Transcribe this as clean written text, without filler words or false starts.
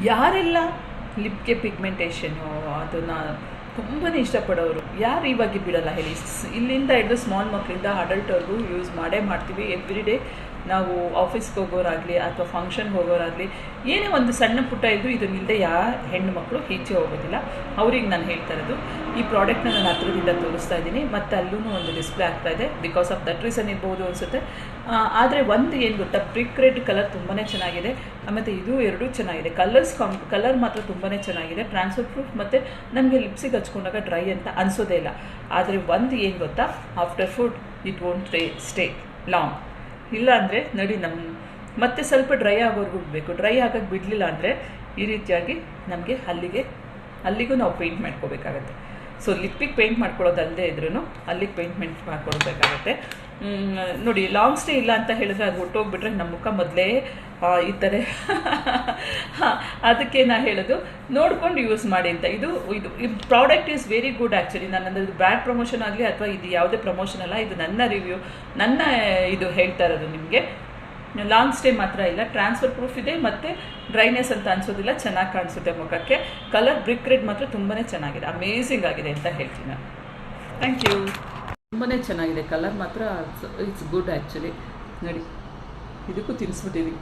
ಯಾರೆಲ್ಲ ಲಿಪ್ಗೆ ಪಿಗ್ಮೆಂಟೇಷನ್ನು ಅದನ್ನು ತುಂಬಾ ಇಷ್ಟಪಡೋರು ಯಾರು ಇವಾಗ ಬಿಡಲ್ಲ ಹೇಳಿ. ಇಲ್ಲಿಂದ ಹಿಡಿದು ಸ್ಮಾಲ್ ಮಕ್ಕಳಿಂದ ಅಡಲ್ಟ್ವರೆಗೂ ಯೂಸ್ ಮಾಡೇ ಮಾಡ್ತೀವಿ. ಎವ್ರಿ ಡೇ ನಾವು ಆಫೀಸ್ಗೆ ಹೋಗೋರಾಗಲಿ ಅಥವಾ ಫಂಕ್ಷನ್ಗೆ ಹೋಗೋರಾಗಲಿ ಏನೇ ಒಂದು ಸಣ್ಣ ಪುಟ್ಟ ಇದ್ದರೂ ಇದನ್ನಿಲ್ಲದೆ ಯಾವ ಹೆಣ್ಣು ಮಕ್ಕಳು ಈಚೆ ಹೋಗೋದಿಲ್ಲ. ಅವ್ರಿಗೆ ನಾನು ಹೇಳ್ತಾ ಇರೋದು ಈ ಪ್ರಾಡಕ್ಟ್ನ ನಾನು ಹತ್ರದಿಂದ ತೋರಿಸ್ತಾ ಇದ್ದೀನಿ, ಮತ್ತು ಅಲ್ಲೂ ಒಂದು ಡಿಸ್ಪ್ಲೇ ಆಗ್ತಾ ಇದೆ. ಬಿಕಾಸ್ ಆಫ್ ದಟ್ ರೀಸನ್ ಇರ್ಬೋದು ಅನಿಸುತ್ತೆ. ಆದರೆ ಒಂದು ಏನು ಗೊತ್ತಾ, ಬ್ರಿಕ್ ರೆಡ್ ಕಲರ್ ತುಂಬಾ ಚೆನ್ನಾಗಿದೆ, ಮತ್ತು ಇದು ಎರಡೂ ಚೆನ್ನಾಗಿದೆ. ಕಲರ್ ಮಾತ್ರ ತುಂಬಾ ಚೆನ್ನಾಗಿದೆ. ಟ್ರಾನ್ಸ್ಫರ್ ಪ್ರೂಫ್, ಮತ್ತು ನಮಗೆ ಲಿಪ್ಸಿಗೆ ಹಚ್ಕೊಂಡಾಗ ಡ್ರೈ ಅಂತ ಅನಿಸೋದೇ ಇಲ್ಲ. ಆದರೆ ಒಂದು ಏನು ಗೊತ್ತಾ, after food it won't stay long. ಇಲ್ಲ ಅಂದರೆ ನೋಡಿ ಮತ್ತೆ ಸ್ವಲ್ಪ ಡ್ರೈ ಆಗೋವರೆಗೂ ಬಿಡಬೇಕು. ಡ್ರೈ ಆಗೋಕ್ಕೆ ಬಿಡಲಿಲ್ಲ ಅಂದರೆ ಈ ರೀತಿಯಾಗಿ ನಮಗೆ ಅಲ್ಲಿಗೂ ನಾವು ಪೇಂಟ್ ಮಾಡ್ಕೋಬೇಕಾಗತ್ತೆ. ಸೊ ಲಿಪ್ಪಿಗೆ ಪೇಂಟ್ ಮಾಡ್ಕೊಳ್ಳೋದಲ್ಲದೆ ಇದ್ರೂ ಅಲ್ಲಿಗೆ ಪೇಂಟ್ಮೆಂಟ್ ಮಾಡ್ಕೊಳ್ಬೇಕಾಗತ್ತೆ. ನೋಡಿ, ಲಾಂಗ್ ಸ್ಟೇ ಇಲ್ಲ ಅಂತ ಹೇಳಿದ್ರೆ ಅದು ಹೊಟ್ಟೋಗ್ಬಿಟ್ರೆ ನಮ್ಮ ಮುಖ ಮೊದಲೇ ಈ ಥರ ಅದಕ್ಕೆ ನಾ ಹೇಳೋದು ನೋಡ್ಕೊಂಡು ಯೂಸ್ ಮಾಡಿ ಅಂತ. ಇದು product is very good actually. ನನ್ನದು ಬ್ರ್ಯಾಂಡ್ ಪ್ರಮೋಷನ್ ಆಗಲಿ ಅಥವಾ ಇದು ಯಾವುದೇ ಪ್ರಮೋಷನ್ ಅಲ್ಲ, ಇದು ನನ್ನ ರಿವ್ಯೂ, ನನ್ನ ಇದು ಹೇಳ್ತಾ ಇರೋದು ನಿಮಗೆ. ಲಾಂಗ್ ಸ್ಟೇ ಮಾತ್ರ ಇಲ್ಲ, ಟ್ರಾನ್ಸ್ಫರ್ ಪ್ರೂಫ್ ಇದೆ, ಮತ್ತು ಡ್ರೈನೆಸ್ ಅಂತ ಅನಿಸೋದಿಲ್ಲ, ಚೆನ್ನಾಗಿ ಕಾಣಿಸುತ್ತೆ ಮುಖಕ್ಕೆ. ಕಲರ್ ಬ್ರಿಕ್ ರೆಡ್ ಮಾತ್ರ ತುಂಬಾ ಚೆನ್ನಾಗಿದೆ, ಅಮೇಝಿಂಗ್ ಆಗಿದೆ ಅಂತ ಹೇಳ್ತೀನಿ ನಾನು. Thank you. ತುಂಬಾ ಚೆನ್ನಾಗಿದೆ ಕಲರ್ ಮಾತ್ರ, ಇಟ್ಸ್ ಗುಡ್ ಆ್ಯಕ್ಚುಲಿ. ನೋಡಿ, ಇದಕ್ಕೂ ತಿನ್ನಿಸ್ಬಿಟ್ಟಿವಿ.